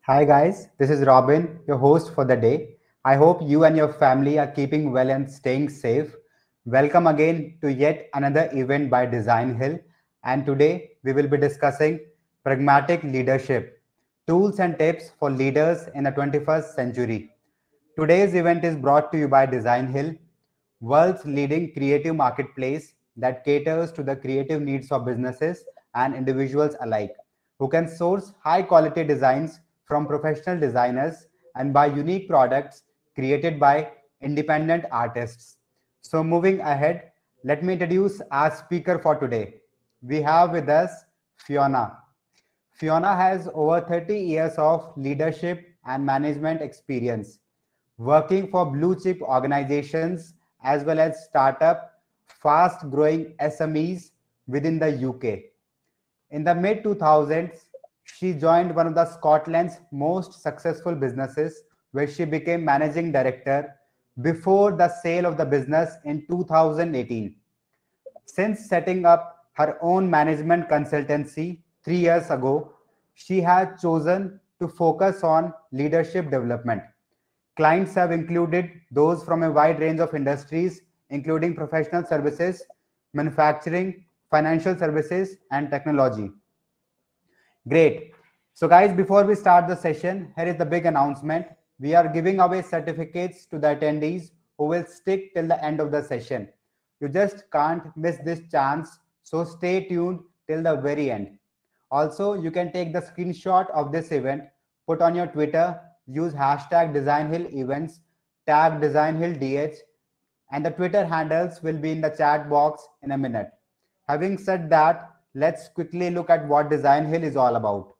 Hi guys, this is Robin, your host for the day. I hope you and your family are keeping well and staying safe. Welcome again to yet another event by Designhill. And today we will be discussing pragmatic leadership, tools and tips for leaders in the 21st century. Today's event is brought to you by Designhill, world's leading creative marketplace that caters to the creative needs of businesses and individuals alike, who can source high quality designs from professional designers and buy unique products created by independent artists. So, moving ahead, let me introduce our speaker for today. We have with us Fiona. Fiona has over 30 years of leadership and management experience working for blue chip organizations as well as startup fast growing SMEs within the UK. In the mid 2000s, she joined one of the Scotland's most successful businesses where she became managing director before the sale of the business in 2018. Since setting up her own management consultancy 3 years ago, she has chosen to focus on leadership development. Clients have included those from a wide range of industries, including professional services, manufacturing, financial services, and technology. Great. So, guys, before we start the session, here is the big announcement. We are giving away certificates to the attendees who will stick till the end of the session. You just can't miss this chance, so stay tuned till the very end. Also, you can take the screenshot of this event, put on your Twitter, use hashtag DesignHill events, tag DesignHillDH, and the Twitter handles will be in the chat box in a minute. Having said that, let's quickly look at what Designhill is all about.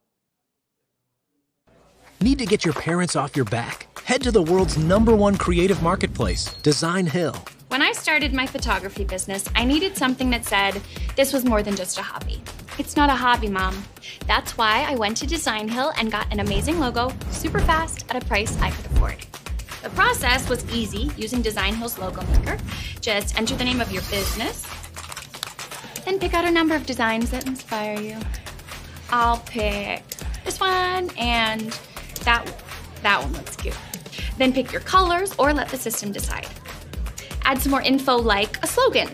Need to get your parents off your back? Head to the world's #1 creative marketplace, Designhill. When I started my photography business, I needed something that said this was more than just a hobby. It's not a hobby, Mom. That's why I went to Designhill and got an amazing logo super fast at a price I could afford. The process was easy using Designhill's logo maker. Just enter the name of your business, then pick out a number of designs that inspire you. I'll pick this one and that one looks cute. Then pick your colors or let the system decide. Add some more info like a slogan,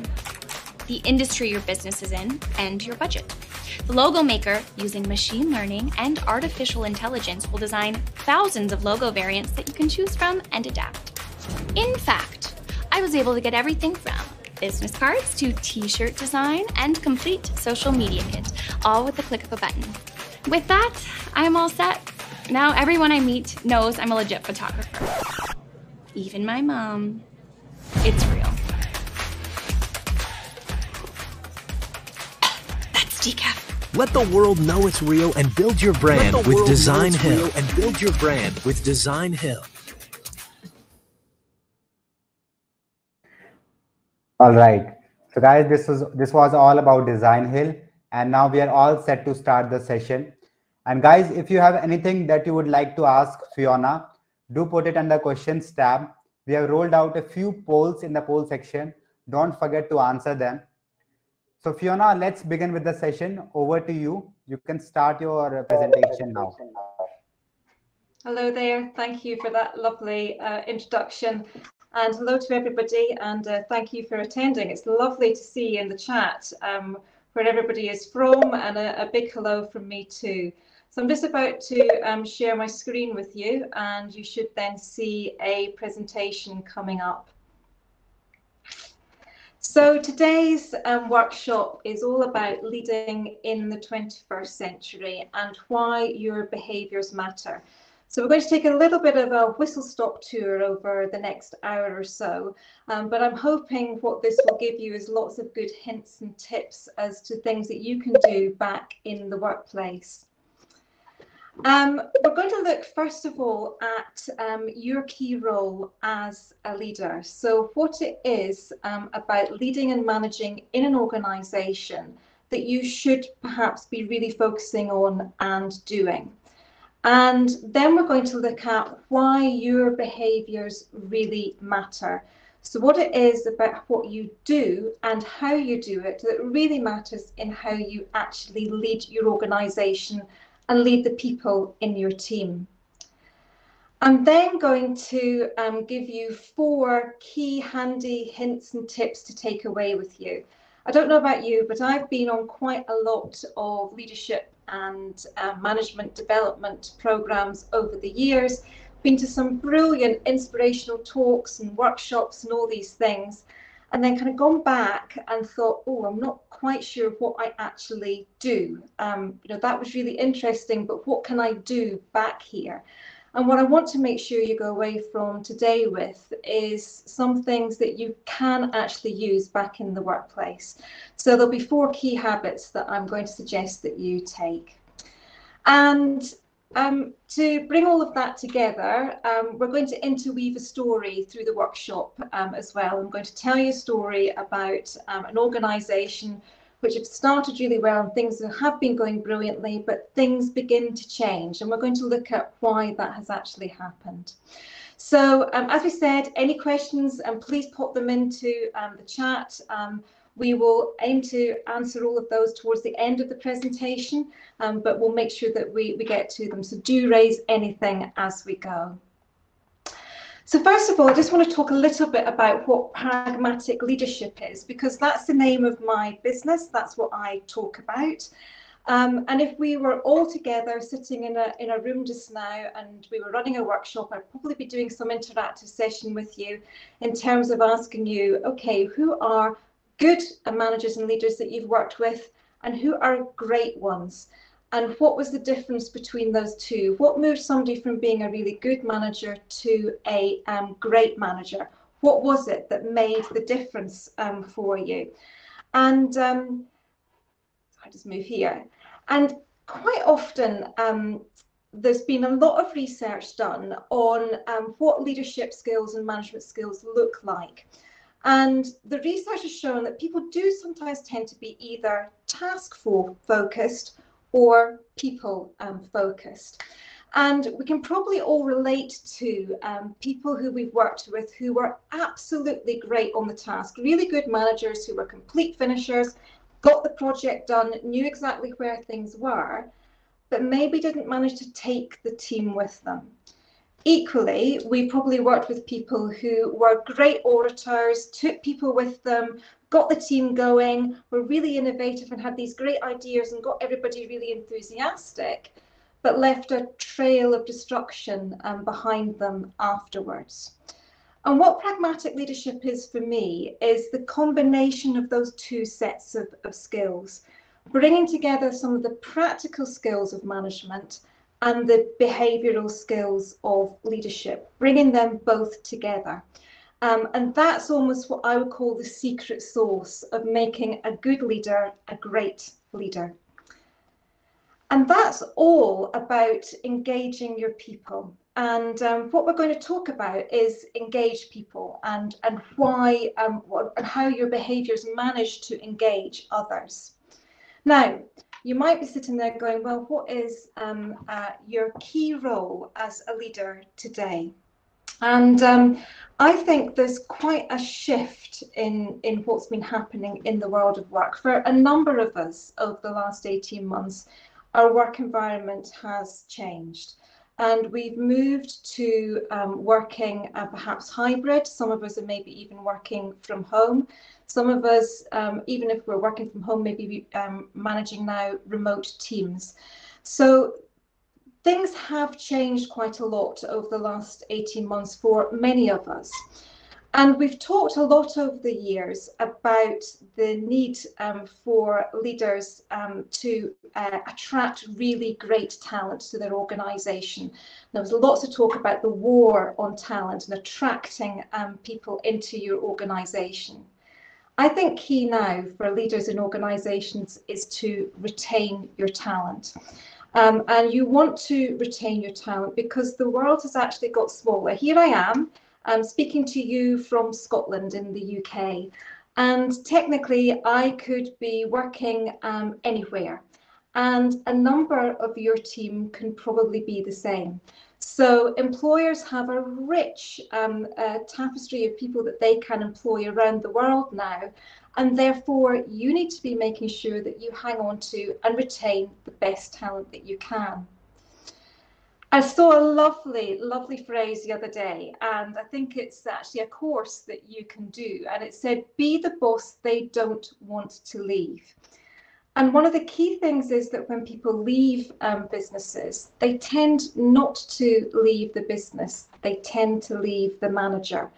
the industry your business is in, and your budget. The logo maker, using machine learning and artificial intelligence, will design thousands of logo variants that you can choose from and adapt. In fact, I was able to get everything from business cards to t-shirt design and complete social media kit, all with the click of a button. With that, I'm all set. Now everyone I meet knows I'm a legit photographer. Even my mom. It's real. That's decaf. Let the world know it's real and build your brand with Designhill. All right. So, guys, this was all about Designhill, and now we are all set to start the session. And guys, if you have anything that you would like to ask Fiona, do put it under questions tab. We have rolled out a few polls in the poll section. Don't forget to answer them. So Fiona, let's begin with the session. Over to you. You can start your presentation now. Hello there. Thank you for that lovely introduction. And hello to everybody, and thank you for attending. It's lovely to see in the chat where everybody is from, and a big hello from me too. So I'm just about to share my screen with you, and you should then see a presentation coming up. So today's workshop is all about leading in the 21st century and why your behaviours matter. So we're going to take a little bit of a whistle-stop tour over the next hour or so, but I'm hoping what this will give you is lots of good hints and tips as to things that you can do back in the workplace. We're going to look first of all at your key role as a leader. So what it is about leading and managing in an organisation that you should perhaps be really focusing on and doing. And then we're going to look at why your behaviours really matter. So what it is about what you do and how you do it that really matters in how you actually lead your organisation and lead the people in your team. I'm then going to give you 4 key handy hints and tips to take away with you. I don't know about you, but I've been on quite a lot of leadership and management development programs over the years, been to some brilliant inspirational talks and workshops and all these things, and then kind of gone back and thought, oh, I'm not quite sure what I actually do. That was really interesting, but what can I do back here? And what I want to make sure you go away from today with is some things that you can actually use back in the workplace. So there'll be 4 key habits that I'm going to suggest that you take. And to bring all of that together, we're going to interweave a story through the workshop as well. I'm going to tell you a story about an organisation which have started really well and things have been going brilliantly, but things begin to change. And we're going to look at why that has actually happened. So as we said, any questions, please pop them into the chat. We will aim to answer all of those towards the end of the presentation, but we'll make sure that we get to them. So do raise anything as we go. So first of all, I just want to talk a little bit about what pragmatic leadership is, because that's the name of my business. That's what I talk about. And if we were all together sitting in a room just now and we were running a workshop, I'd probably be doing some interactive session with you in terms of asking you, okay, who are good managers and leaders that you've worked with and who are great ones? And what was the difference between those two? What moved somebody from being a really good manager to a great manager? What was it that made the difference for you? And I just move here. And quite often, there's been a lot of research done on what leadership skills and management skills look like. And the research has shown that people do sometimes tend to be either task focused or people focused. And we can probably all relate to people who we've worked with who were absolutely great on the task, really good managers who were complete finishers, got the project done, knew exactly where things were, but maybe didn't manage to take the team with them. Equally, we probably worked with people who were great orators, took people with them, got the team going, were really innovative and had these great ideas and got everybody really enthusiastic, but left a trail of destruction behind them afterwards. And what pragmatic leadership is for me is the combination of those 2 sets of skills, bringing together some of the practical skills of management and the behavioural skills of leadership, bringing them both together. And that's almost what I would call the secret sauce of making a good leader a great leader. And that's all about engaging your people. And what we're going to talk about is engage people and why and how your behaviours manage to engage others. Now, you might be sitting there going, well, what is your key role as a leader today? And I think there's quite a shift in what's been happening in the world of work. For a number of us over the last 18 months, our work environment has changed. And we've moved to working perhaps hybrid. Some of us are maybe even working from home. Some of us, even if we're working from home, maybe managing now remote teams. So things have changed quite a lot over the last 18 months for many of us. And we've talked a lot over the years about the need for leaders to attract really great talent to their organisation. There was lots of talk about the war on talent and attracting people into your organisation. I think key now for leaders in organisations is to retain your talent. And you want to retain your talent because the world has actually got smaller. Here I am. I'm speaking to you from Scotland in the UK, and technically I could be working anywhere, and a number of your team can probably be the same. So employers have a rich tapestry of people that they can employ around the world now, and therefore you need to be making sure that you hang on to and retain the best talent that you can. I saw a lovely phrase the other day, and I think it's actually a course that you can do. And it said, be the boss they don't want to leave. And one of the key things is that when people leave businesses, they tend not to leave the business, they tend to leave the manager.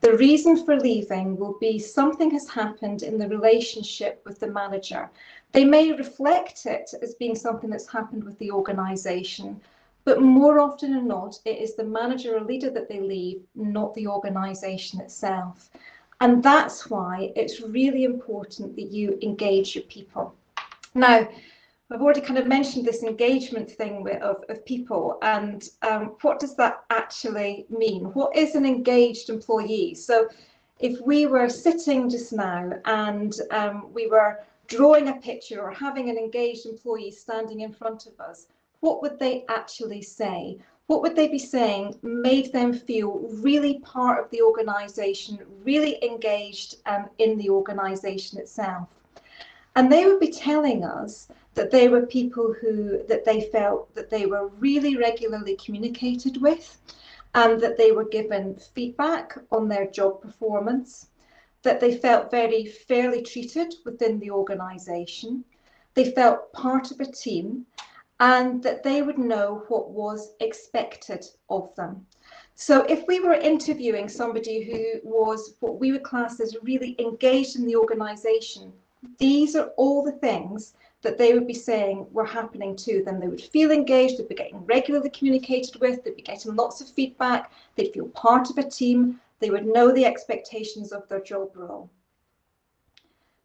The reason for leaving will be something has happened in the relationship with the manager. They may reflect it as being something that's happened with the organisation, but more often than not, it is the manager or leader that they leave, not the organisation itself. And that's why it's really important that you engage your people. Now, I've already kind of mentioned this engagement thing of people, and what does that actually mean? What is an engaged employee? So if we were sitting just now and we were drawing a picture or having an engaged employee standing in front of us, what would they actually say? What would they be saying made them feel really part of the organisation, really engaged in the organisation itself? And they would be telling us that they were people that they felt that they were really regularly communicated with, and that they were given feedback on their job performance, that they felt very fairly treated within the organisation, they felt part of a team, and that they would know what was expected of them. So if we were interviewing somebody who was what we would class as really engaged in the organisation, these are all the things that they would be saying were happening to them. They would feel engaged, they'd be getting regularly communicated with, they'd be getting lots of feedback, they'd feel part of a team, they would know the expectations of their job role.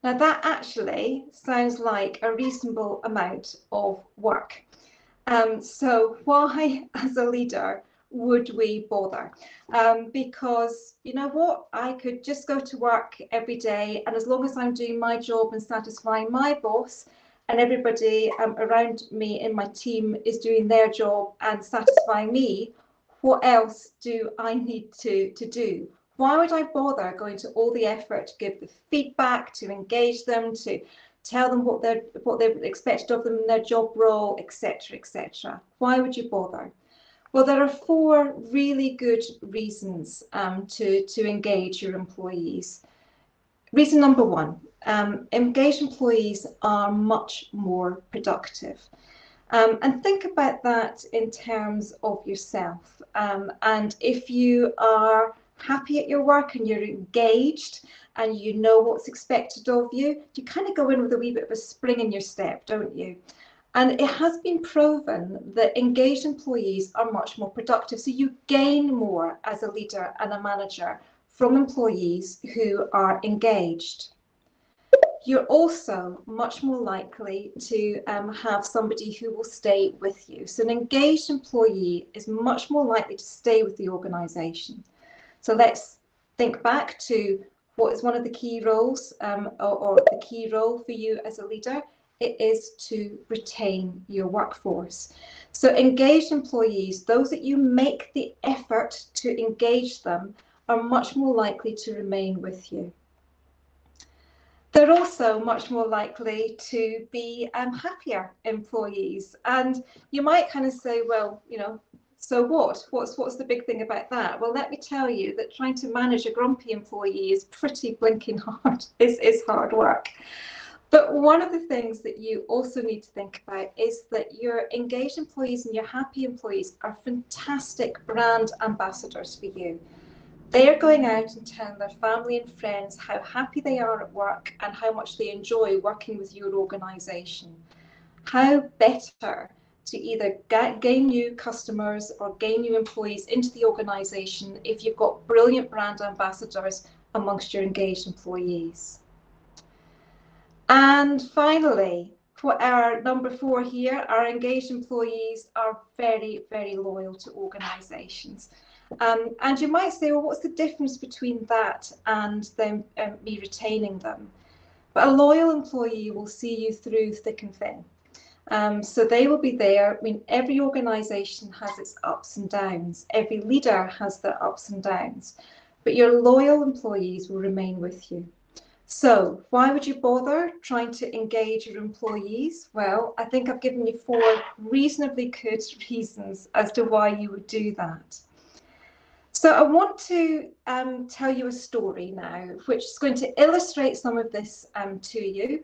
Now that actually sounds like a reasonable amount of work. So why, as a leader, would we bother? Because you know what, I could just go to work every day, and as long as I'm doing my job and satisfying my boss, and everybody around me in my team is doing their job and satisfying me, what else do I need to do? Why would I bother going to all the effort to give the feedback, to engage them, to tell them what they've expected of them in their job role, etc., etc.? Why would you bother? Well, there are 4 really good reasons to engage your employees. Reason number 1, engaged employees are much more productive. And think about that in terms of yourself. And if you are happy at your work and you're engaged and you know what's expected of you, you kind of go in with a wee bit of a spring in your step, don't you? And it has been proven that engaged employees are much more productive. So you gain more as a leader and a manager from employees who are engaged. You're also much more likely to have somebody who will stay with you. So an engaged employee is much more likely to stay with the organisation. So let's think back to what is one of the key roles or the key role for you as a leader. It is to retain your workforce. So engaged employees, those that you make the effort to engage them, are much more likely to remain with you. They're also much more likely to be happier employees. And you might kind of say, well, you know, so what? What's the big thing about that? Well, let me tell you that trying to manage a grumpy employee is pretty blinking hard. It's hard work. But one of the things that you also need to think about is that your engaged employees and your happy employees are fantastic brand ambassadors for you. They are going out and telling their family and friends how happy they are at work and how much they enjoy working with your organisation. How better to either gain new customers or gain new employees into the organisation if you've got brilliant brand ambassadors amongst your engaged employees. And finally, for our number 4 here, our engaged employees are very, very loyal to organisations. And you might say, well, what's the difference between that and them me retaining them? But a loyal employee will see you through thick and thin. So they will be there. I mean, every organisation has its ups and downs. Every leader has their ups and downs. But your loyal employees will remain with you. So why would you bother trying to engage your employees? Well, I think I've given you 4 reasonably good reasons as to why you would do that. So I want to tell you a story now, which is going to illustrate some of this to you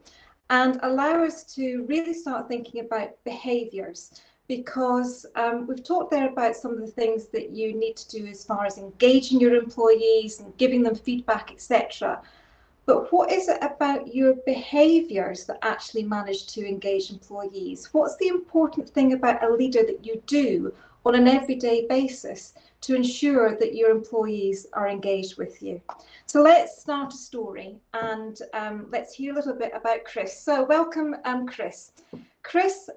and allow us to really start thinking about behaviours, because we've talked there about some of the things that you need to do as far as engaging your employees and giving them feedback, etc. But what is it about your behaviours that actually manage to engage employees? What's the important thing about a leader that you do on an everyday basis to ensure that your employees are engaged with you? So let's start a story, and let's hear a little bit about Chris. So welcome, Chris. Chris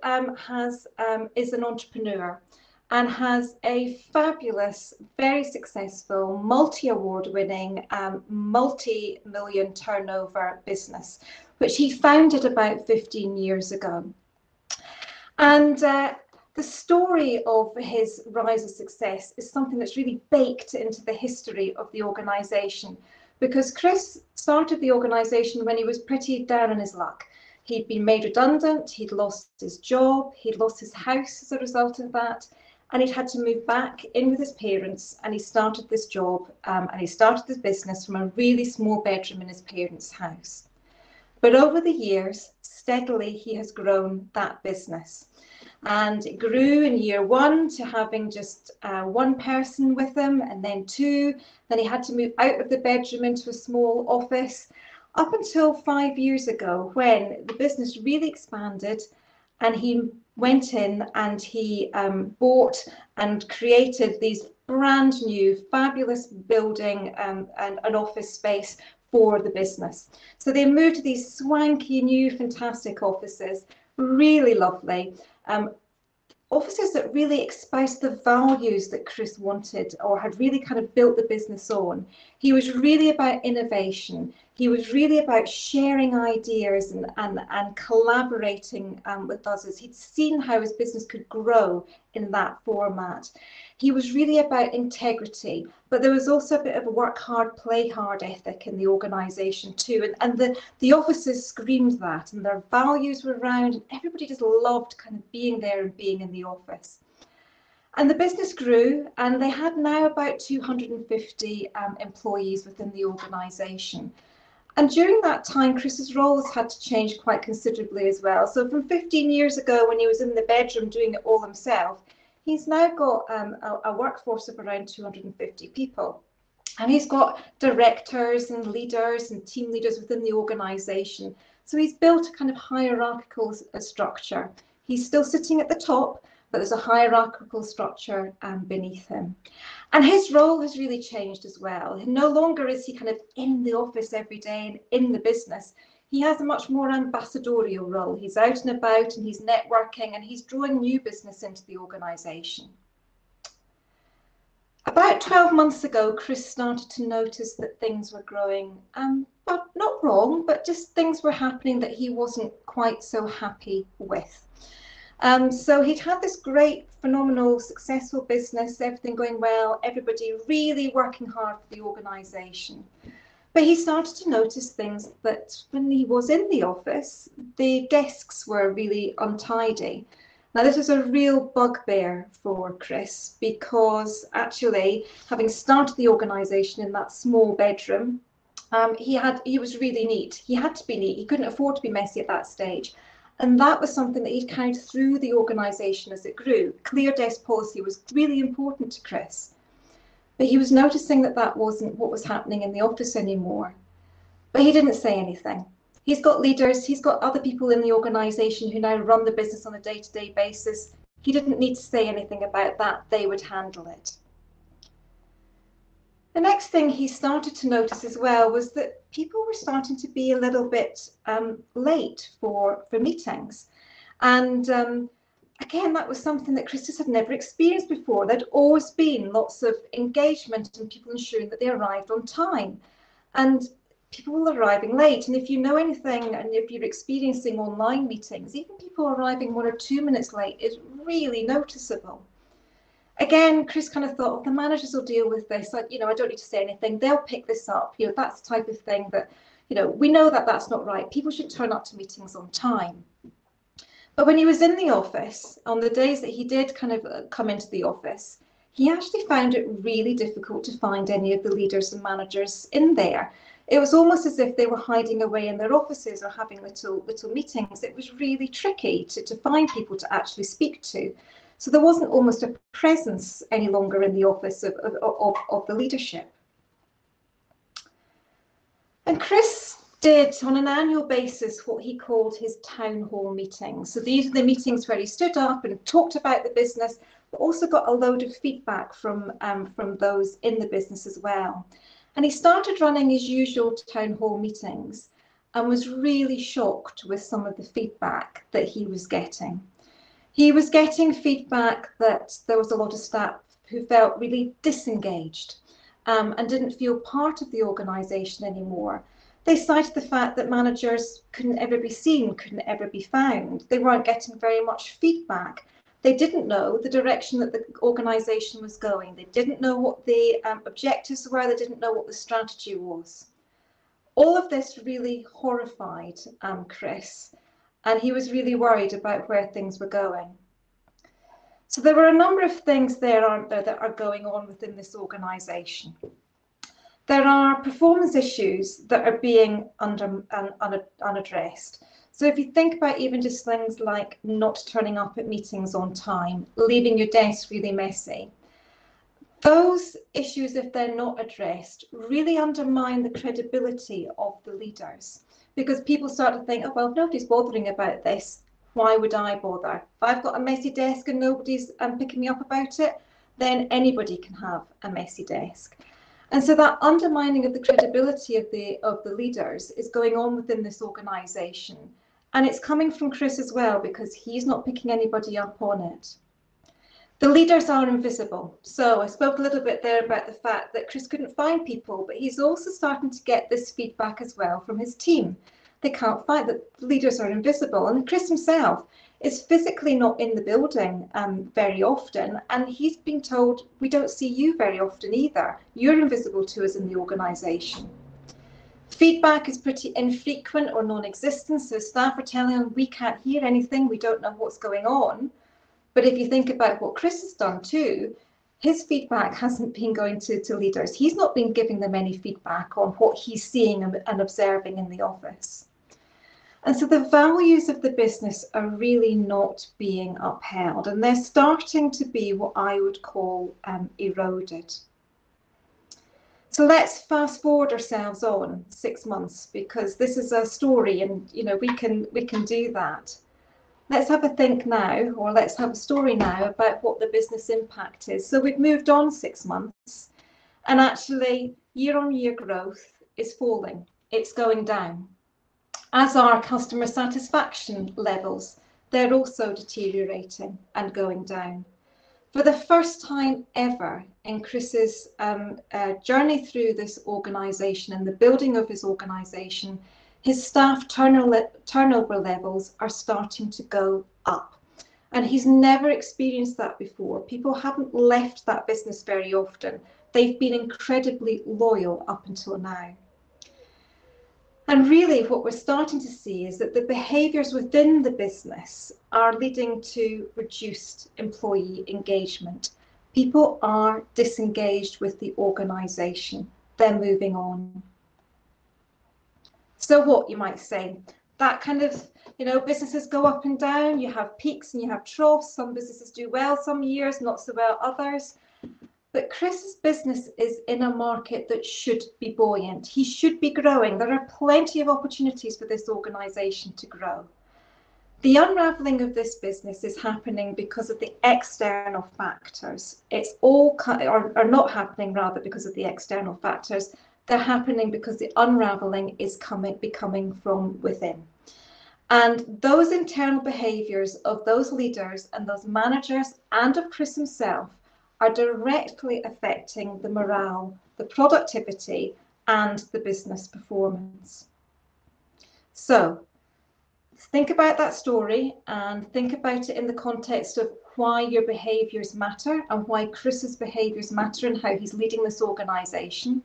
is an entrepreneur and has a fabulous, very successful, multi-award winning, multi-million turnover business, which he founded about 15 years ago. And the story of his rise of success is something that's really baked into the history of the organisation, because Chris started the organisation when he was pretty down on his luck. He'd been made redundant, he'd lost his job, he'd lost his house as a result of that, and he'd had to move back in with his parents, and he started this job and he started this business from a really small bedroom in his parents' house. But over the years, steadily he has grown that business. And it grew in year 1 to having just 1 person with him, and then 2. Then he had to move out of the bedroom into a small office, up until 5 years ago, when the business really expanded and he went in and he bought and created these brand new fabulous building and an office space for the business. So they moved to these swanky new fantastic offices, really lovely. Offices that really espoused the values that Chris wanted or had really kind of built the business on. He was really about innovation. He was really about sharing ideas and collaborating with others. He'd seen how his business could grow in that format. He was really about integrity, but there was also a bit of a work hard, play hard ethic in the organisation too. And the officers screamed that, and their values were around, and everybody just loved kind of being there and being in the office. And the business grew, and they had now about 250 employees within the organisation. And during that time, Chris's roles had to change quite considerably as well. So from 15 years ago, when he was in the bedroom doing it all himself, he's now got a workforce of around 250 people. And he's got directors and leaders and team leaders within the organisation. So he's built a kind of hierarchical structure. He's still sitting at the top, but there's a hierarchical structure beneath him. And his role has really changed as well. No longer is he kind of in the office every day and in the business. He has a much more ambassadorial role. He's out and about and he's networking and he's drawing new business into the organisation. About 12 months ago, Chris started to notice that things were growing, but not wrong, but just things were happening that he wasn't quite so happy with. So he'd had this great, phenomenal, successful business, everything going well, everybody really working hard for the organisation. But he started to notice things that when he was in the office, the desks were really untidy. Now, this was a real bugbear for Chris, because actually, having started the organisation in that small bedroom, he was really neat. He had to be neat. He couldn't afford to be messy at that stage. And that was something that he'd carried through the organisation as it grew. Clear desk policy was really important to Chris. But he was noticing that that wasn't what was happening in the office anymore. But he didn't say anything. He's got leaders, he's got other people in the organisation who now run the business on a day-to-day basis. He didn't need to say anything about that. They would handle it. The next thing he started to notice as well was that people were starting to be a little bit late for meetings. And again, that was something that Chris had never experienced before. There'd always been lots of engagement and people ensuring that they arrived on time. And people were arriving late. And if you know anything, and if you're experiencing online meetings, even people arriving 1 or 2 minutes late is really noticeable. Again, Chris kind of thought, well, the managers will deal with this. I don't need to say anything. They'll pick this up. That's the type of thing that, we know that that's not right. People should turn up to meetings on time. But when he was in the office, on the days that he did kind of come into the office, he actually found it really difficult to find any of the leaders and managers in there. It was almost as if they were hiding away in their offices or having little meetings. It was really tricky to find people to actually speak to. So there wasn't almost a presence any longer in the office of the leadership. And Chris did, on an annual basis, what he called his town hall meetings. So these are the meetings where he stood up and talked about the business, but also got a load of feedback from those in the business as well. And he started running his usual town hall meetings and was really shocked with some of the feedback that he was getting. He was getting feedback that there was a lot of staff who felt really disengaged and didn't feel part of the organisation anymore. They cited the fact that managers couldn't ever be seen, couldn't ever be found. They weren't getting very much feedback. They didn't know the direction that the organisation was going. They didn't know what the objectives were. They didn't know what the strategy was. All of this really horrified Chris, and he was really worried about where things were going. So there were a number of things there, aren't there, that are going on within this organisation. There are performance issues that are being unaddressed. So if you think about even just things like not turning up at meetings on time, leaving your desk really messy, those issues, if they're not addressed, really undermine the credibility of the leaders, because people start to think, oh, well, if nobody's bothering about this, why would I bother? If I've got a messy desk and nobody's picking me up about it, then anybody can have a messy desk. And so that undermining of the credibility of the leaders is going on within this organisation. And it's coming from Chris as well, because he's not picking anybody up on it. The leaders are invisible. So I spoke a little bit there about the fact that Chris couldn't find people, but he's also starting to get this feedback as well from his team. They can't find that the leaders are invisible. And Chris himself is physically not in the building very often. And he's been told, we don't see you very often either. You're invisible to us in the organisation. Feedback is pretty infrequent or non-existent. So staff are telling him, we can't hear anything. We don't know what's going on. But if you think about what Chris has done too, his feedback hasn't been going to leaders. He's not been giving them any feedback on what he's seeing and observing in the office. And so the values of the business are really not being upheld, and they're starting to be what I would call eroded. So let's fast forward ourselves on 6 months, because this is a story, and we can do that. Let's have a think now, or let's have a story now about what the business impact is. So we've moved on 6 months, and actually year-on-year growth is falling. It's going down. As are customer satisfaction levels, they're also deteriorating and going down. For the first time ever in Chris's journey through this organisation and the building of his organisation, his staff turnover levels are starting to go up. And he's never experienced that before. People haven't left that business very often. They've been incredibly loyal up until now. And really what we're starting to see is that the behaviours within the business are leading to reduced employee engagement. People are disengaged with the organisation. They're moving on. So what, you might say, that kind of, businesses go up and down. You have peaks and you have troughs. Some businesses do well some years, not so well others. But Chris's business is in a market that should be buoyant. He should be growing. There are plenty of opportunities for this organisation to grow. The unravelling of this business is happening because of the external factors. It's all, or not happening rather because of the external factors. They're happening because the unravelling is becoming from within. And those internal behaviours of those leaders and those managers and of Chris himself are directly affecting the morale, the productivity, and the business performance. So think about that story and think about it in the context of why your behaviours matter and why Chris's behaviours matter and how he's leading this organisation.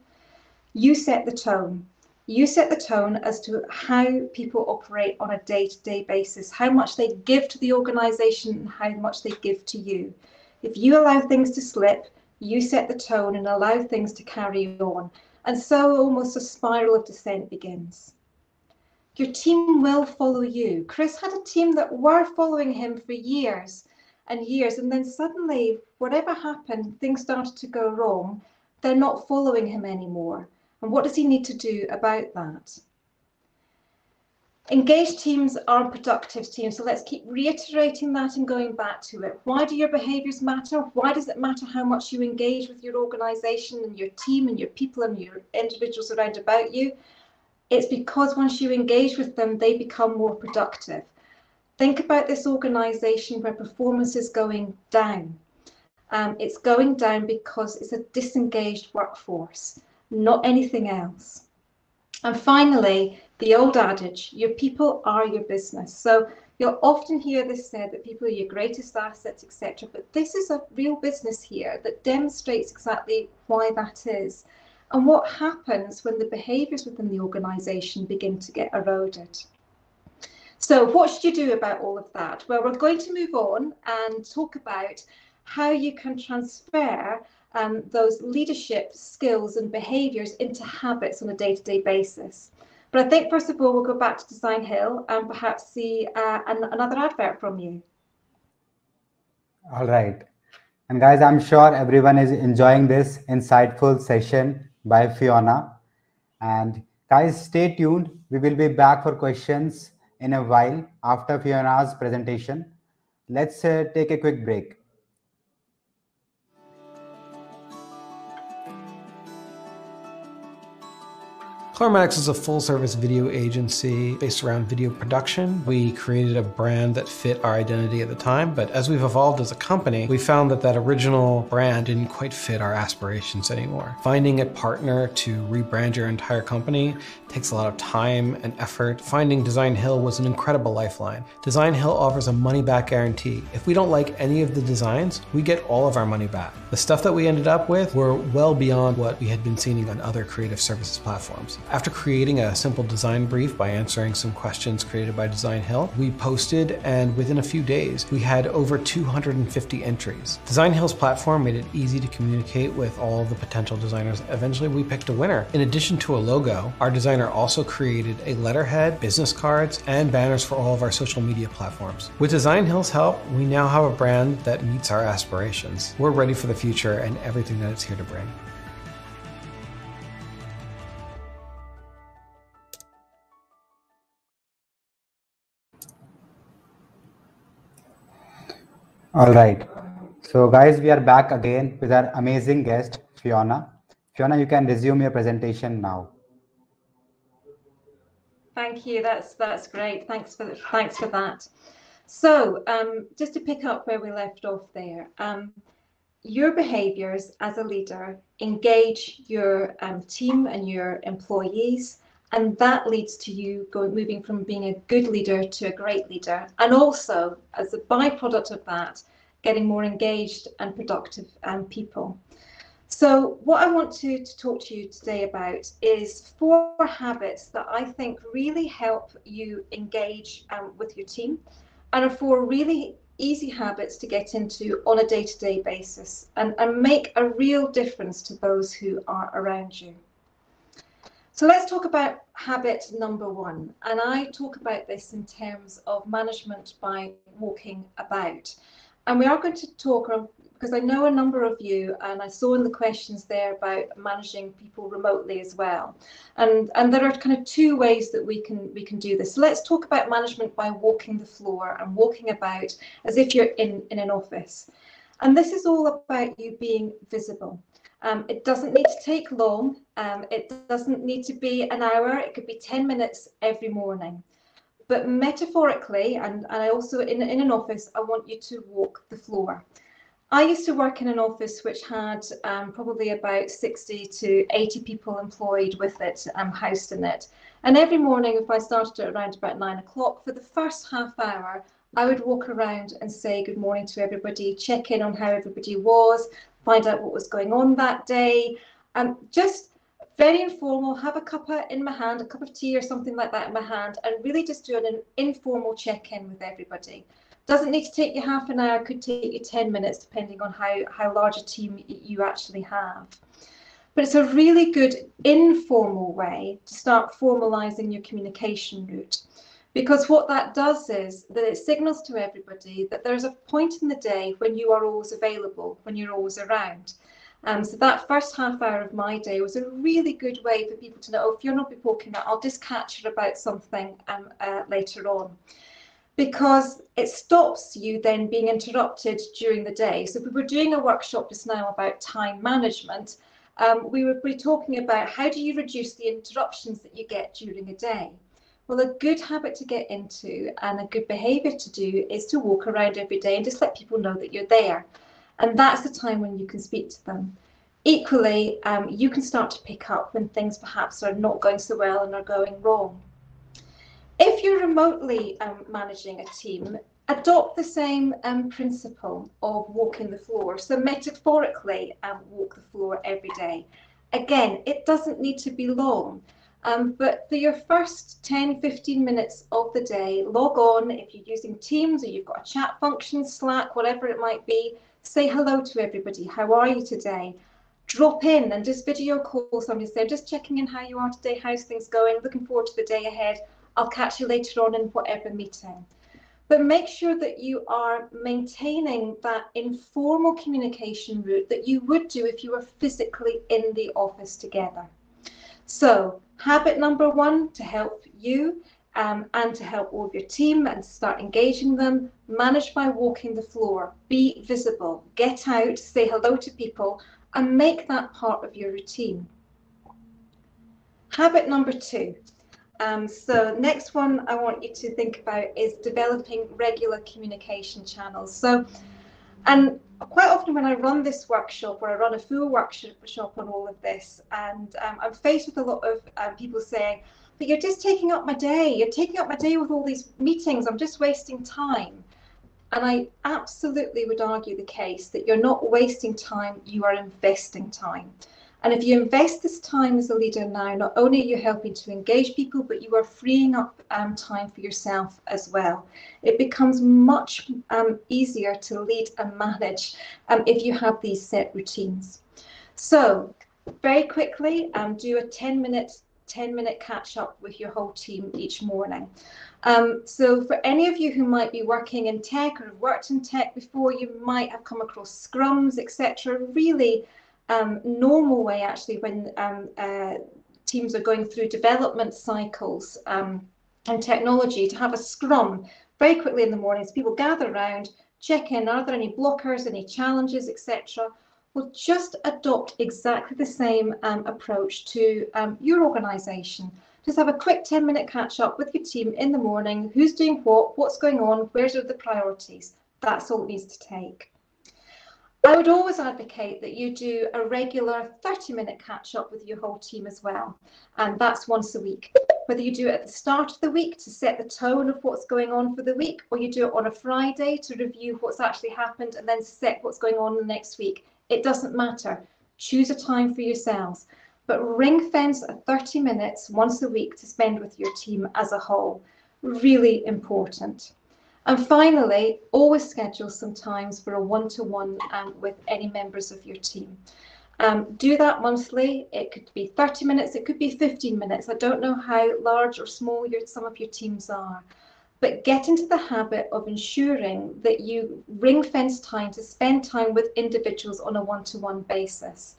You set the tone. You set the tone as to how people operate on a day-to-day basis, how much they give to the organisation and how much they give to you. If you allow things to slip, you set the tone and allow things to carry on. And so almost a spiral of descent begins. Your team will follow you. Chris had a team that were following him for years and years, and then suddenly, whatever happened, things started to go wrong. They're not following him anymore. And what does he need to do about that? Engaged teams are productive teams, so let's keep reiterating that and going back to it. Why do your behaviours matter? Why does it matter how much you engage with your organisation and your team and your people and your individuals around about you? It's because once you engage with them, they become more productive. Think about this organisation where performance is going down. It's going down because it's a disengaged workforce, not anything else. And finally, the old adage, your people are your business. So you'll often hear this said that people are your greatest assets, etc. But this is a real business here that demonstrates exactly why that is and what happens when the behaviours within the organisation begin to get eroded. So what should you do about all of that? Well, we're going to move on and talk about how you can transfer those leadership skills and behaviours into habits on a day-to-day basis. But I think, first of all, we'll go back to Designhill and perhaps see another advert from you. All right. And guys, I'm sure everyone is enjoying this insightful session by Fiona. And guys, stay tuned. We will be back for questions in a while after Fiona's presentation. Let's take a quick break. Pragmatic is a full-service video agency based around video production. We created a brand that fit our identity at the time, but as we've evolved as a company, we found that that original brand didn't quite fit our aspirations anymore. Finding a partner to rebrand your entire company takes a lot of time and effort. Finding Designhill was an incredible lifeline. Designhill offers a money-back guarantee. If we don't like any of the designs, we get all of our money back. The stuff that we ended up with were well beyond what we had been seeing on other creative services platforms. After creating a simple design brief by answering some questions created by Designhill, we posted, and within a few days, we had over 250 entries. Designhill's platform made it easy to communicate with all of the potential designers. Eventually, we picked a winner. In addition to a logo, our designer also created a letterhead, business cards, and banners for all of our social media platforms. With Designhill's help, we now have a brand that meets our aspirations. We're ready for the future and everything that it's here to bring. All right. So guys, we are back again with our amazing guest, Fiona. Fiona, you can resume your presentation now. Thank you. That's great. Thanks for that. So just to pick up where we left off there, your behaviours as a leader engage your team and your employees, and that leads to you moving from being a good leader to a great leader, and also as a byproduct of that, getting more engaged and productive people. So what I want to talk to you today about is 4 habits that I think really help you engage with your team, and are 4 really easy habits to get into on a day-to-day basis and make a real difference to those who are around you. So let's talk about habit number 1. And I talk about this in terms of management by walking about. And we are going to talk, because I know a number of you, and I saw in the questions there about managing people remotely as well. And there are kind of 2 ways that we can do this. So let's talk about management by walking the floor and walking about as if you're in an office. And this is all about you being visible. It doesn't need to take long. It doesn't need to be an hour. It could be 10 minutes every morning. But metaphorically, and I also in an office, I want you to walk the floor. I used to work in an office which had probably about 60 to 80 people employed with it, housed in it. And every morning, if I started at around about 9 o'clock, for the first half hour, I would walk around and say good morning to everybody, check in on how everybody was, find out what was going on that day, just Very informal, have a cuppa in my hand, a cup of tea or something like that in my hand, and really just do an informal check-in with everybody. Doesn't need to take you half an hour, could take you 10 minutes, depending on how large a team you actually have. But it's a really good informal way to start formalising your communication route. Because what that does is that it signals to everybody that there's a point in the day when you are always available, when you're always around. So that first half hour of my day was a really good way for people to know, oh, if you're not be talking about, I'll just catch you about something later on. Because it stops you then being interrupted during the day. So if we were doing a workshop just now about time management, we would be talking about how do you reduce the interruptions that you get during a day. Well, a good habit to get into and a good behaviour to do is to walk around every day and just let people know that you're there. And that's the time when you can speak to them. Equally, you can start to pick up when things perhaps are not going so well and are going wrong. If you're remotely managing a team, adopt the same principle of walking the floor. So metaphorically, walk the floor every day. Again, it doesn't need to be long. But for your first 10, 15 minutes of the day, log on. If you're using Teams or you've got a chat function, Slack, whatever it might be, say hello to everybody. How are you today? Drop in and just video call somebody. Say, just checking in how you are today. How's things going? Looking forward to the day ahead. I'll catch you later on in whatever meeting. But make sure that you are maintaining that informal communication route that you would do if you were physically in the office together. So habit number one to help you and to help all of your team and start engaging them, manage by walking the floor, be visible, get out, say hello to people and make that part of your routine. Habit number two. So next one I want you to think about is developing regular communication channels. So, and quite often when I run this workshop or I run a full workshop on all of this, and I'm faced with a lot of people saying, but you're just taking up my day. You're taking up my day with all these meetings. I'm just wasting time. And I absolutely would argue the case that you're not wasting time, you are investing time. And if you invest this time as a leader now, not only are you helping to engage people, but you are freeing up time for yourself as well. It becomes much easier to lead and manage if you have these set routines. So very quickly, do a 10-minute catch up with your whole team each morning. So for any of you who might be working in tech or have worked in tech before, you might have come across scrums, etc. Really normal way actually when teams are going through development cycles and technology to have a scrum very quickly in the mornings. People gather around, check in, are there any blockers, any challenges, etc. Well, just adopt exactly the same approach to your organisation. Just have a quick 10-minute catch up with your team in the morning. Who's doing what? What's going on? Where are the priorities? That's all it needs to take. I would always advocate that you do a regular 30-minute catch up with your whole team as well. And that's once a week. Whether you do it at the start of the week to set the tone of what's going on for the week, or you do it on a Friday to review what's actually happened and then set what's going on the next week. It doesn't matter. Choose a time for yourselves. But ring fence 30 minutes once a week to spend with your team as a whole. Really important. And finally, always schedule some times for a one-to-one with any members of your team. Do that monthly. It could be 30 minutes, it could be 15 minutes. I don't know how large or small some of your teams are. But get into the habit of ensuring that you ring fence time to spend time with individuals on a one-to-one basis.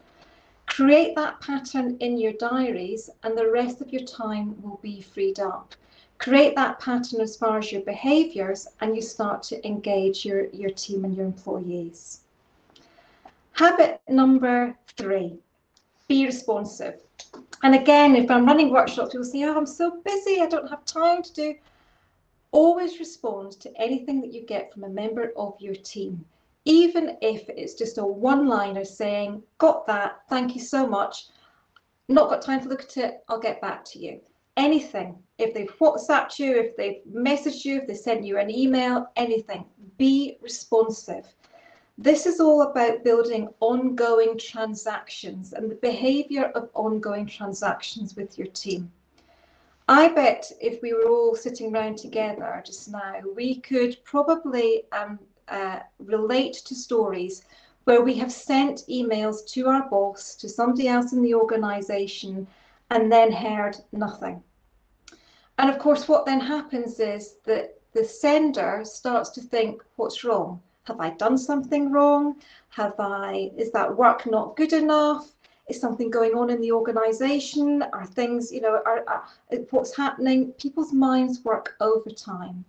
Create that pattern in your diaries and the rest of your time will be freed up. Create that pattern as far as your behaviours and you start to engage your team and your employees. Habit number 3, be responsive. And again, if I'm running workshops, people say, oh, I'm so busy, I don't have time to do. Always respond to anything that you get from a member of your team, even if it's just a one-liner saying, got that, thank you so much, not got time to look at it, I'll get back to you. Anything, if they've WhatsApped you, if they've messaged you, if they sent you an email, anything, be responsive. This is all about building ongoing transactions and the behaviour of ongoing transactions with your team. I bet if we were all sitting around together just now, we could probably relate to stories where we have sent emails to our boss, to somebody else in the organisation, and then heard nothing. And of course, what then happens is that the sender starts to think, what's wrong? Have I done something wrong? Is that work not good enough? Is something going on in the organisation? Are things, what's happening? People's minds work overtime.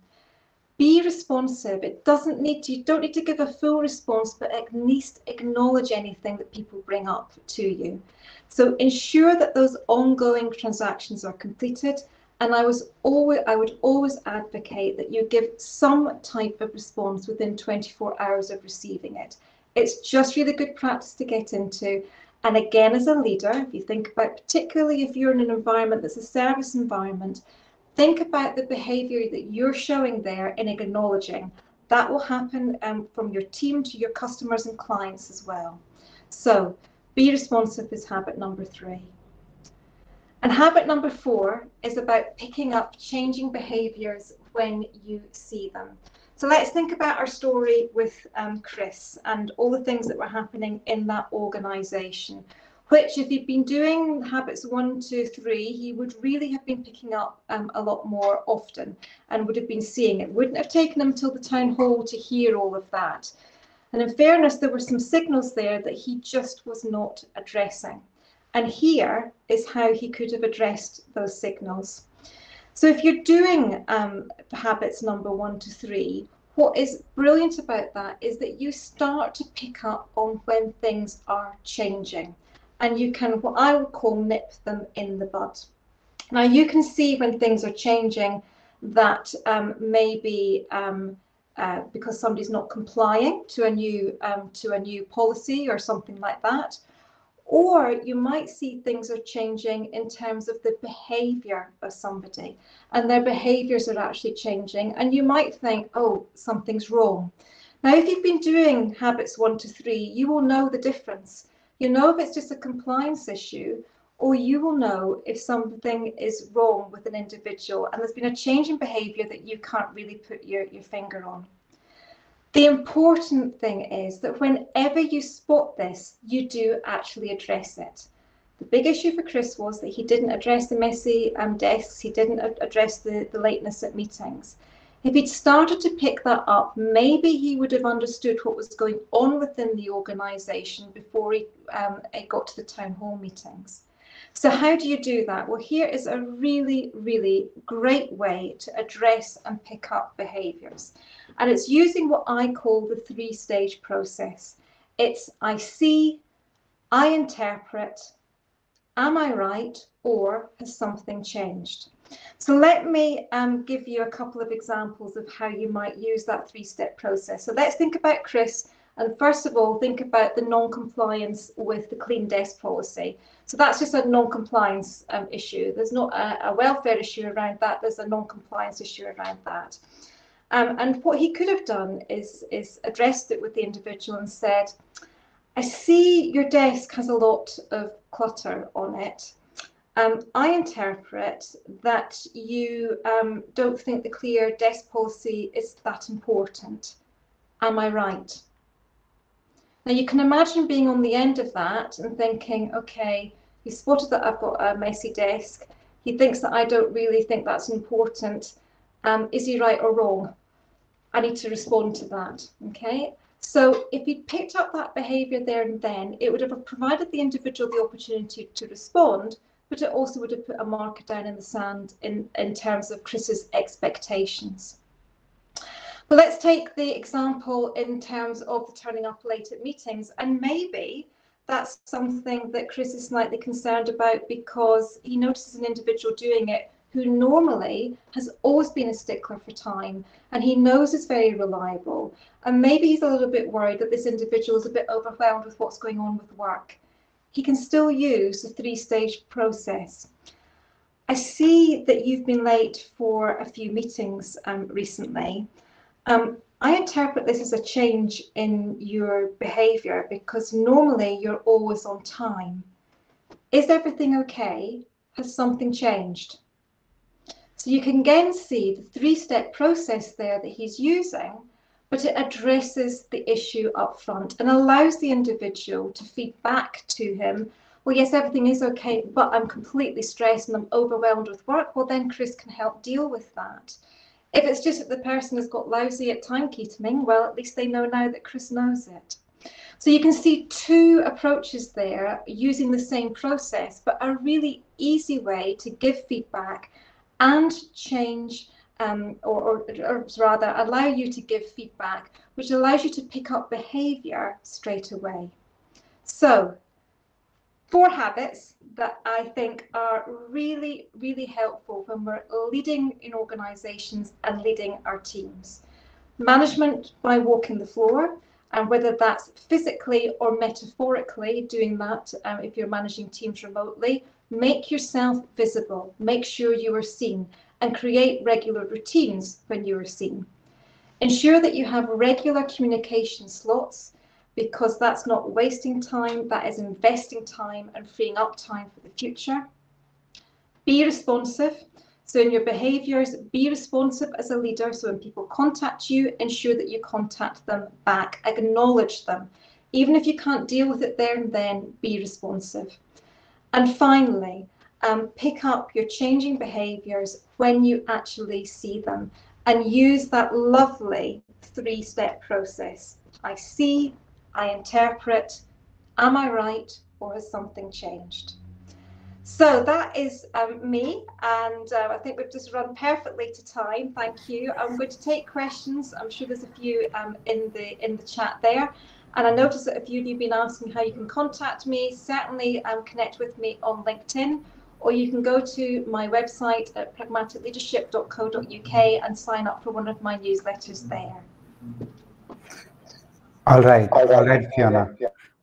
Be responsive. You don't need to give a full response, but at least acknowledge anything that people bring up to you. So ensure that those ongoing transactions are completed. And I would always advocate that you give some type of response within 24 hours of receiving it. It's just really good practice to get into. And again, as a leader, if you think about, particularly if you're in an environment that's a service environment, think about the behaviour that you're showing there in acknowledging. That will happen from your team to your customers and clients as well. So be responsive is habit number 3. And habit number 4 is about picking up changing behaviours when you see them. So let's think about our story with Chris and all the things that were happening in that organisation, which if he'd been doing habits 1, 2, 3, he would really have been picking up a lot more often and would have been seeing it. Wouldn't have taken him till the town hall to hear all of that. And in fairness, there were some signals there that he just was not addressing. And here is how he could have addressed those signals. So if you're doing habits number 1 to 3, what is brilliant about that is that you start to pick up on when things are changing. And you can, what I would call, nip them in the bud. Now you can see when things are changing that maybe because somebody's not complying to a new policy or something like that. Or you might see things are changing in terms of the behaviour of somebody, and their behaviours are actually changing, and you might think, oh, something's wrong. Now, if you've been doing habits 1 to 3, you will know the difference. You know if it's just a compliance issue, or you will know if something is wrong with an individual and there's been a change in behaviour that you can't really put your finger on. The important thing is that whenever you spot this, you do actually address it. The big issue for Chris was that he didn't address the messy desks, he didn't address the lateness at meetings. If he'd started to pick that up, maybe he would have understood what was going on within the organisation before he got to the town hall meetings. So how do you do that? Well, here is a really, really great way to address and pick up behaviours. And it's using what I call the 3-stage process. It's I see, I interpret, am I right, or has something changed? So let me give you a couple of examples of how you might use that 3-step process. So let's think about Chris. And first of all, think about the non-compliance with the clean desk policy. So that's just a non-compliance issue. There's not a welfare issue around that. There's a non-compliance issue around that. And what he could have done is addressed it with the individual and said, I see your desk has a lot of clutter on it. I interpret that you don't think the clear desk policy is that important. Am I right? Now you can imagine being on the end of that and thinking, okay, he spotted that I've got a messy desk. He thinks that I don't really think that's important. Is he right or wrong? I need to respond to that, okay? So if he'd picked up that behaviour there and then, it would have provided the individual the opportunity to respond, but it also would have put a marker down in the sand in terms of Chris's expectations. But let's take the example in terms of the turning up late at meetings, and maybe that's something that Chris is slightly concerned about because he notices an individual doing it who normally has always been a stickler for time and he knows is very reliable, and maybe he's a little bit worried that this individual is a bit overwhelmed with what's going on with work. He can still use the 3-stage process. I see that you've been late for a few meetings recently. I interpret this as a change in your behaviour, because normally you're always on time. Is everything okay? Has something changed? So you can again see the 3-step process there that he's using, but it addresses the issue up front and allows the individual to feed back to him, well, yes, everything is okay, but I'm completely stressed and I'm overwhelmed with work. Well, then Chris can help deal with that. If it's just that the person has got lousy at timekeeping, well, at least they know now that Chris knows it. So you can see 2 approaches there using the same process, but a really easy way to give feedback and change, or rather allow you to give feedback, which allows you to pick up behaviour straight away. So 4 habits that I think are really, really helpful when we're leading in organisations and leading our teams. Management by walking the floor, and whether that's physically or metaphorically doing that, if you're managing teams remotely, make yourself visible, make sure you are seen, and create regular routines when you are seen. Ensure that you have regular communication slots, because that's not wasting time, that is investing time and freeing up time for the future. Be responsive. So in your behaviours, be responsive as a leader. So when people contact you, ensure that you contact them back, acknowledge them. Even if you can't deal with it there and then, be responsive. And finally, pick up your changing behaviours when you actually see them, and use that lovely 3-step process. I see, I interpret, am I right, or has something changed? So that is me, and I think we've just run perfectly to time. Thank you. I'm going to take questions. I'm sure there's a few in the chat there. And I noticed that a few of you have been asking how you can contact me. Certainly connect with me on LinkedIn, or you can go to my website at pragmaticleadership.co.uk and sign up for one of my newsletters there. All right, Fiona.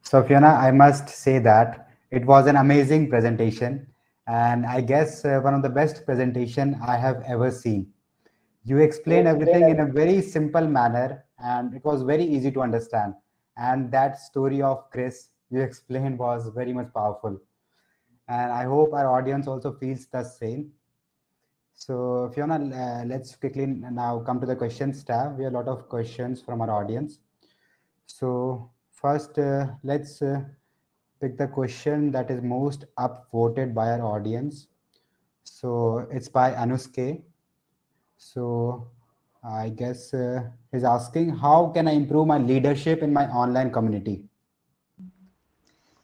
So Fiona, I must say that it was an amazing presentation, and I guess one of the best presentation I have ever seen. You explained everything in a very simple manner, and it was very easy to understand. And that story of Chris you explained was very much powerful. And I hope our audience also feels the same. So Fiona, let's quickly now come to the questions tab. We have a lot of questions from our audience. So first, let's pick the question that is most upvoted by our audience. So it's by Anuske. So I guess he's asking, how can I improve my leadership in my online community?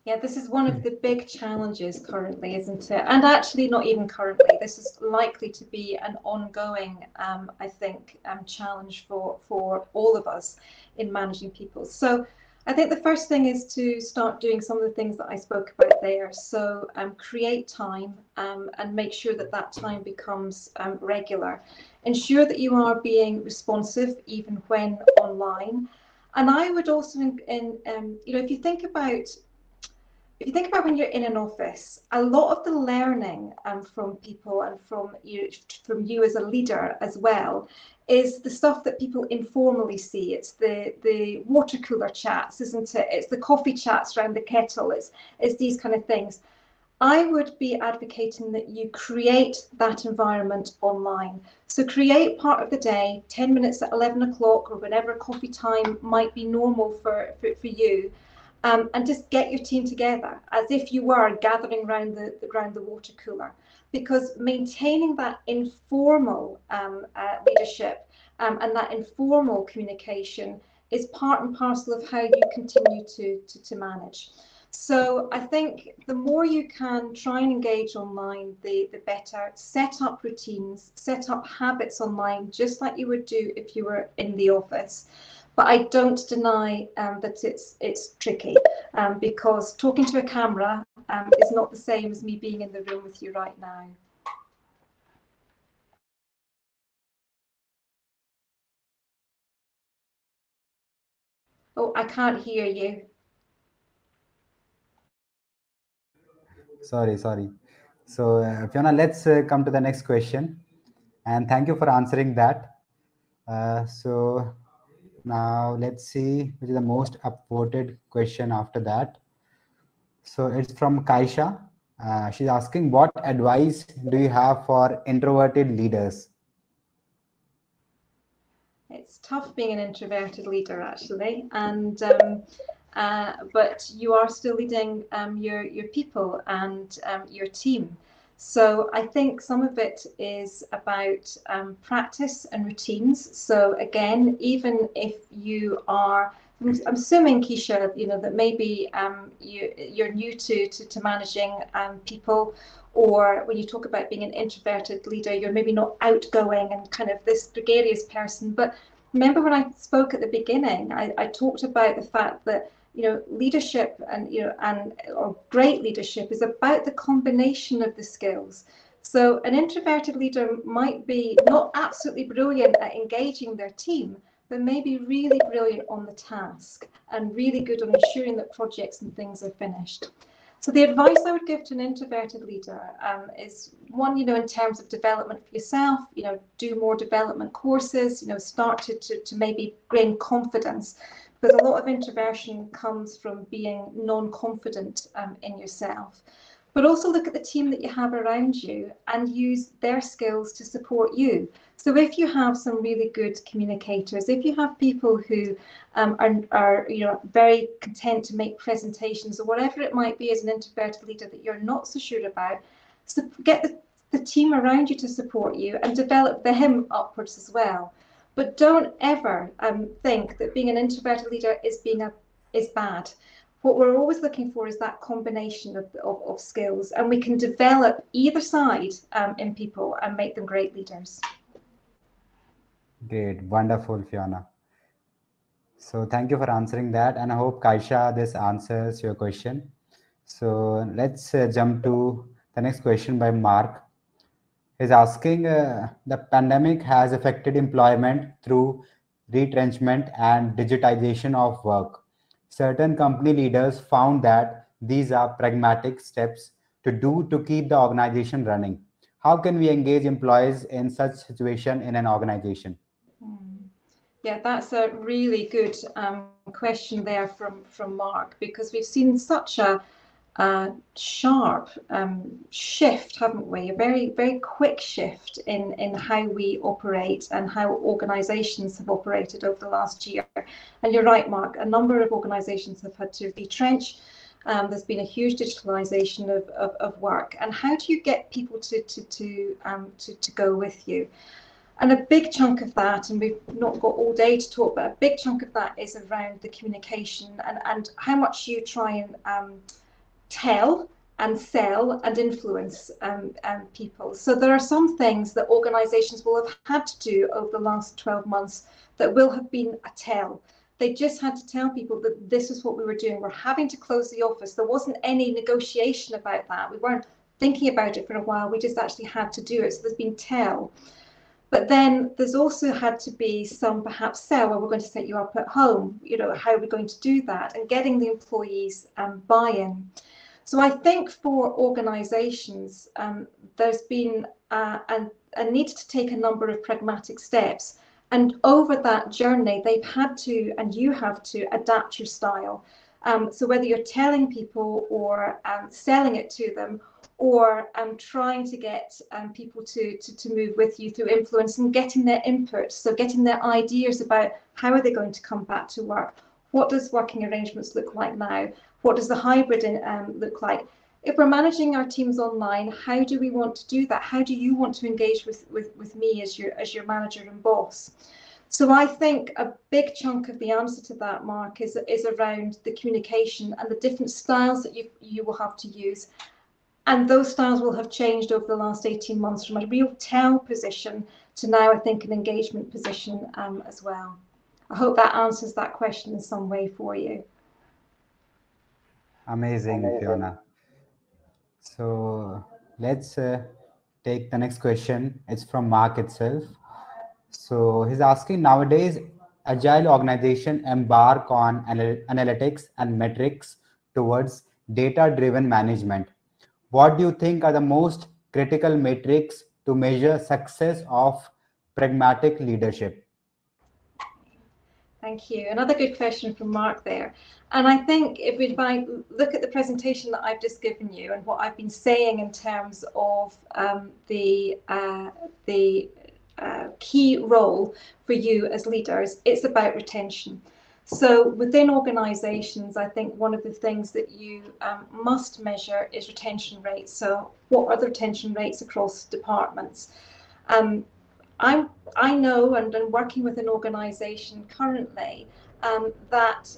Yeah, this is one of the big challenges currently, isn't it? And actually not even currently. This is likely to be an ongoing, I think, challenge for all of us in managing people. So I think the first thing is to start doing some of the things that I spoke about there. So create time and make sure that that time becomes regular. Ensure that you are being responsive even when online. And I would also, if you think about when you're in an office, a lot of the learning from people and from you as a leader as well is the stuff that people informally see. It's the water cooler chats, isn't it? It's the coffee chats around the kettle. It's these kind of things. I would be advocating that you create that environment online. So create part of the day, 10 minutes at 11 o'clock or whenever coffee time might be normal for you. And just get your team together as if you were gathering around the water cooler, because maintaining that informal leadership and that informal communication is part and parcel of how you continue to manage. So I think the more you can try and engage online, the better. Set up routines, set up habits online, just like you would do if you were in the office. But I don't deny that it's tricky, because talking to a camera is not the same as me being in the room with you right now. Oh, I can't hear you. Sorry. So Fiona, let's come to the next question. And thank you for answering that. So now let's see which is the most upvoted question after that. So it's from Kaisha. She's asking, what advice do you have for introverted leaders? It's tough being an introverted leader, actually, and but you are still leading your people and your team. So I think some of it is about practice and routines. So again, even if you are, I'm assuming, Keisha, that maybe you're new to managing people, or when you talk about being an introverted leader, you're maybe not outgoing and kind of this gregarious person. But remember when I spoke at the beginning, I talked about the fact that leadership and or great leadership is about the combination of the skills. So an introverted leader might be not absolutely brilliant at engaging their team, but maybe really brilliant on the task and really good on ensuring that projects and things are finished. So the advice I would give to an introverted leader is one, in terms of development for yourself, do more development courses, start to maybe gain confidence, because a lot of introversion comes from being non-confident in yourself. But also look at the team that you have around you and use their skills to support you. So if you have some really good communicators, if you have people who are very content to make presentations or whatever it might be as an introverted leader that you're not so sure about, so get the team around you to support you and develop them upwards as well. But don't ever think that being an introverted leader is bad. What we're always looking for is that combination of skills, and we can develop either side in people and make them great leaders. Great, wonderful, Fiona. So thank you for answering that, and I hope Kaisha this answers your question. So let's jump to the next question by Mark. He's asking, the pandemic has affected employment through retrenchment and digitization of work. Certain company leaders found that these are pragmatic steps to do to keep the organization running. How can we engage employees in such situation in an organization? Yeah, that's a really good question there from Mark, because we've seen such a sharp shift, haven't we? A very, very quick shift in how we operate and how organisations have operated over the last year. And you're right, Mark, a number of organisations have had to retrench. There's been a huge digitalisation of work. And how do you get people to go with you? And a big chunk of that, and we've not got all day to talk, but a big chunk of that is around the communication and how much you try and tell and sell and influence people. So there are some things that organisations will have had to do over the last 12 months that will have been a tell. They just had to tell people that this is what we were doing. We're having to close the office. There wasn't any negotiation about that. We weren't thinking about it for a while. We just actually had to do it. So there's been tell. But then there's also had to be some perhaps sell, where we're going to set you up at home. How are we going to do that? And getting the employees buy-in. So I think for organisations, there's been a need to take a number of pragmatic steps. And over that journey, they've had to, and you have to, adapt your style. So whether you're telling people or selling it to them, or trying to get people to move with you through influence and getting their input, so getting their ideas about how are they going to come back to work, what does working arrangements look like now, what does the hybrid look like. If we're managing our teams online, how do we want to do that? How do you want to engage with me as your manager and boss? So I think a big chunk of the answer to that, Mark, is around the communication and the different styles that you will have to use. And those styles will have changed over the last 18 months from a real tell position to now, I think, an engagement position as well. I hope that answers that question in some way for you. Amazing, Fiona. So let's take the next question. It's from Mark itself. So he's asking, nowadays, agile organization embark on analytics and metrics towards data-driven management. What do you think are the most critical metrics to measure success of pragmatic leadership? Thank you. Another good question from Mark there. And I think if I look at the presentation that I've just given you and what I've been saying in terms of the key role for you as leaders, it's about retention. So within organisations, I think one of the things that you must measure is retention rates. So what are the retention rates across departments? I know, and I'm working with an organisation currently, that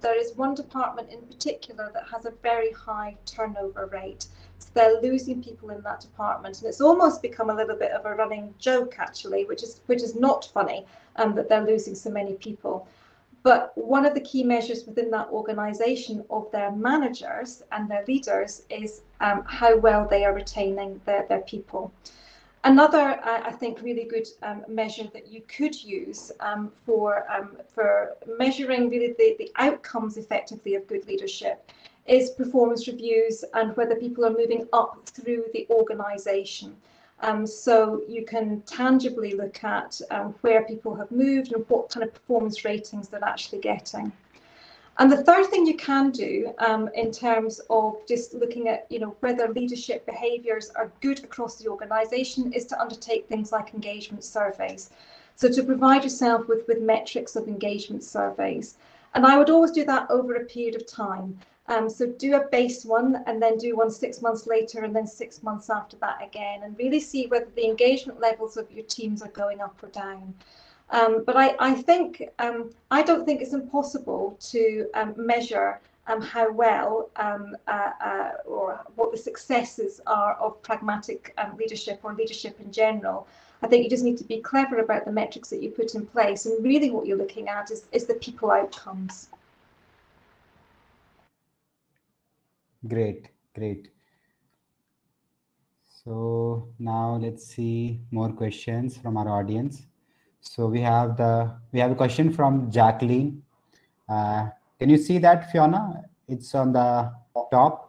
there is one department in particular that has a very high turnover rate. So they're losing people in that department, and it's almost become a little bit of a running joke, actually, which is not funny, that they're losing so many people. But one of the key measures within that organisation of their managers and their leaders is how well they are retaining their people. Another, I think, really good measure that you could use for measuring really the outcomes effectively of good leadership is performance reviews and whether people are moving up through the organisation. So you can tangibly look at where people have moved and what kind of performance ratings they're actually getting. And the third thing you can do in terms of just looking at, whether leadership behaviours are good across the organisation is to undertake things like engagement surveys. So to provide yourself with metrics of engagement surveys. And I would always do that over a period of time. So do a base one and then do one 6 months later and then 6 months after that again, and really see whether the engagement levels of your teams are going up or down. But I think I don't think it's impossible to measure how well or what the successes are of pragmatic leadership or leadership in general. I think you just need to be clever about the metrics that you put in place, and really what you're looking at is the people outcomes. Great, great. So now let's see more questions from our audience. So we have a question from Jacqueline. Can you see that, Fiona? It's on the top.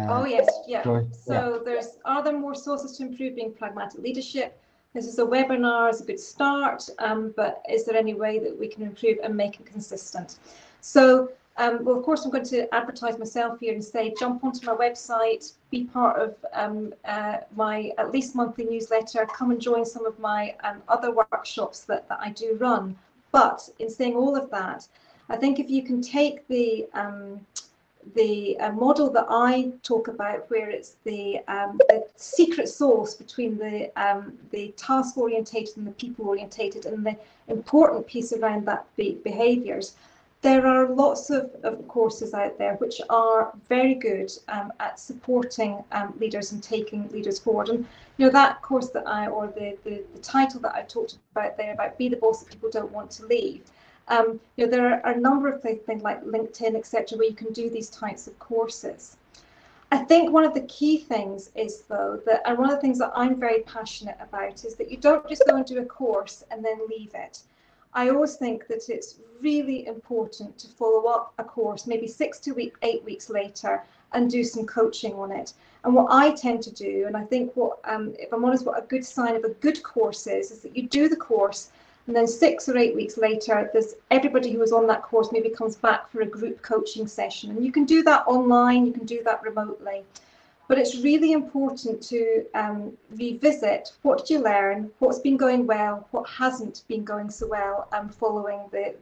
Oh yes, yeah. So Are there more sources to improving pragmatic leadership? This is a webinar, is a good start, but is there any way that we can improve and make it consistent? So, well, of course, I'm going to advertise myself here and say, jump onto my website, be part of my at least monthly newsletter, come and join some of my other workshops that I do run. But in saying all of that, I think if you can take the model that I talk about, where it's the secret sauce between the task orientated and the people orientated, and the important piece around that behaviours. There are lots of courses out there which are very good at supporting leaders and taking leaders forward. And that course that the title that I talked about there about Be the Boss That People Don't Want to Leave. There are a number of things like LinkedIn, etc., where you can do these types of courses. I think one of the key things is, though, and one of the things that I'm very passionate about is that you don't just go and do a course and then leave it. I always think that it's really important to follow up a course, maybe 6 to 8 weeks later, and do some coaching on it. And what I tend to do, and I think what, if I'm honest, what a good sign of a good course is that you do the course, and then 6 or 8 weeks later, there's everybody who was on that course maybe comes back for a group coaching session. And you can do that online, you can do that remotely. But it's really important to revisit what did you learn, what's been going well, what hasn't been going so well following the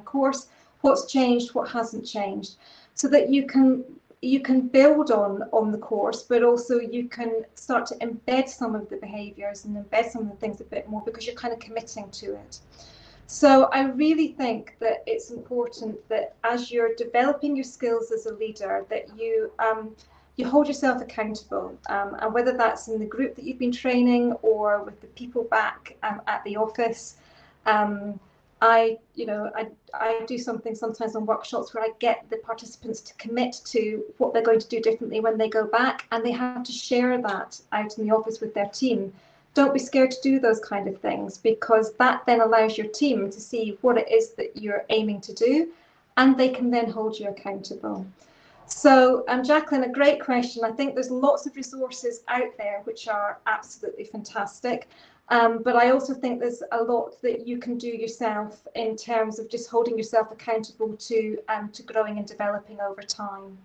course, what's changed, what hasn't changed, so that you can build on the course, but also you can start to embed some of the behaviours and embed some of the things a bit more, because you're kind of committing to it. So I really think that it's important that as you're developing your skills as a leader, that you hold yourself accountable, and whether that's in the group that you've been training or with the people back at the office. I do something sometimes on workshops where I get the participants to commit to what they're going to do differently when they go back, and they have to share that out in the office with their team. Don't be scared to do those kind of things, because that then allows your team to see what it is that you're aiming to do, and they can then hold you accountable. So, Jacqueline, a great question. I think there's lots of resources out there which are absolutely fantastic. But I also think there's a lot that you can do yourself in terms of just holding yourself accountable to growing and developing over time.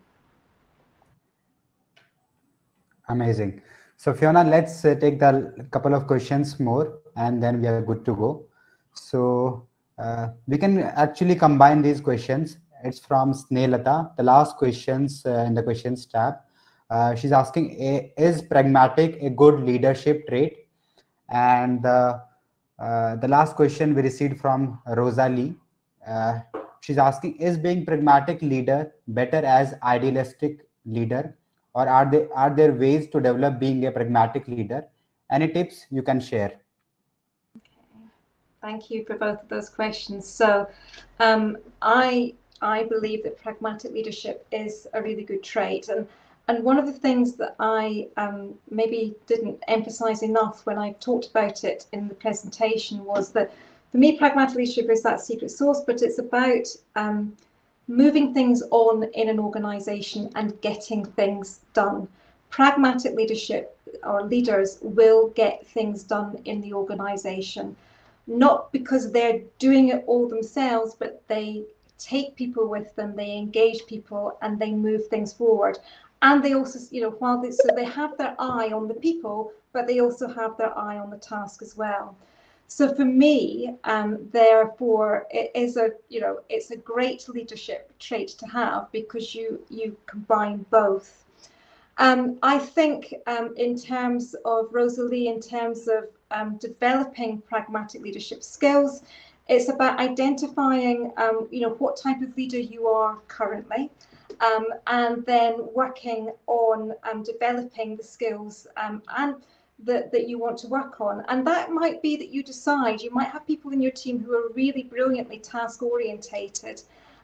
Amazing. So Fiona, let's take the couple of questions more, and then we are good to go. So we can actually combine these questions. It's from Snelata. The last questions in the questions tab. She's asking, is pragmatic a good leadership trait? And the last question we received from Rosalie. She's asking, is being pragmatic leader better as idealistic leader, or are there ways to develop being a pragmatic leader? Any tips you can share? Thank you for both of those questions. So I believe that pragmatic leadership is a really good trait. And one of the things that I maybe didn't emphasize enough when I talked about it in the presentation was that for me, pragmatic leadership is that secret sauce, but it's about moving things on in an organization and getting things done. Pragmatic leadership, or leaders, will get things done in the organization, not because they're doing it all themselves, but they take people with them, they engage people, and they move things forward. And they also, so they have their eye on the people, but they also have their eye on the task as well. So for me, therefore, it's a great leadership trait to have, because you combine both. I think in terms of Rosalie, in terms of developing pragmatic leadership skills, it's about identifying, what type of leader you are currently, and then working on developing the skills and that you want to work on. And that might be that you might have people in your team who are really brilliantly task orientated,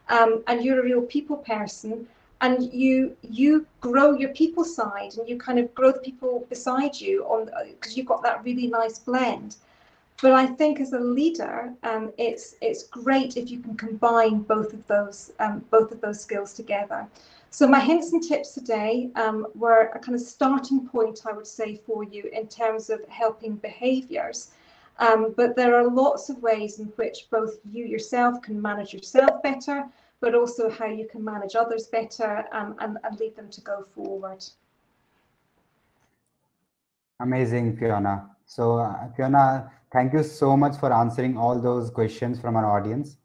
and you're a real people person, and you grow your people side, and you kind of grow the people beside you because you've got that really nice blend. But I think as a leader, it's great if you can combine both of those skills together. So my hints and tips today were a kind of starting point, I would say, for you in terms of helping behaviours. But there are lots of ways in which both you yourself can manage yourself better, but also how you can manage others better and lead them to go forward. Amazing, Fiona. So Fiona, thank you so much for answering all those questions from our audience.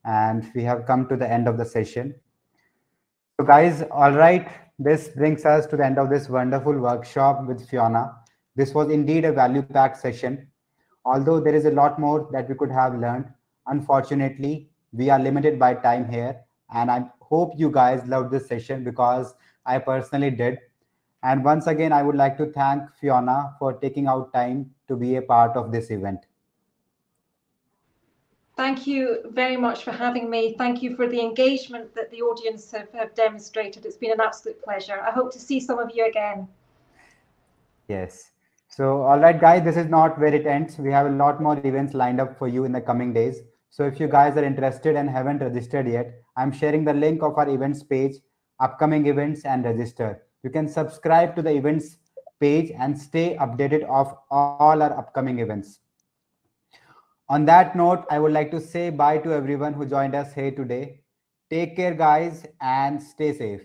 And we have come to the end of the session. So guys, all right, this brings us to the end of this wonderful workshop with Fiona. This was indeed a value-packed session. Although there is a lot more that we could have learned, unfortunately, we are limited by time here. And I hope you guys loved this session, because I personally did. And once again, I would like to thank Fiona for taking out time to be a part of this event. Thank you very much for having me. Thank you for the engagement that the audience have demonstrated. It's been an absolute pleasure. I hope to see some of you again. Yes. So, all right, guys, this is not where it ends. We have a lot more events lined up for you in the coming days. So if you guys are interested and haven't registered yet, I'm sharing the link of our events page, upcoming events, and register. You can subscribe to the events page and stay updated of all our upcoming events. On that note, I would like to say bye to everyone who joined us here today. Take care, guys, and stay safe.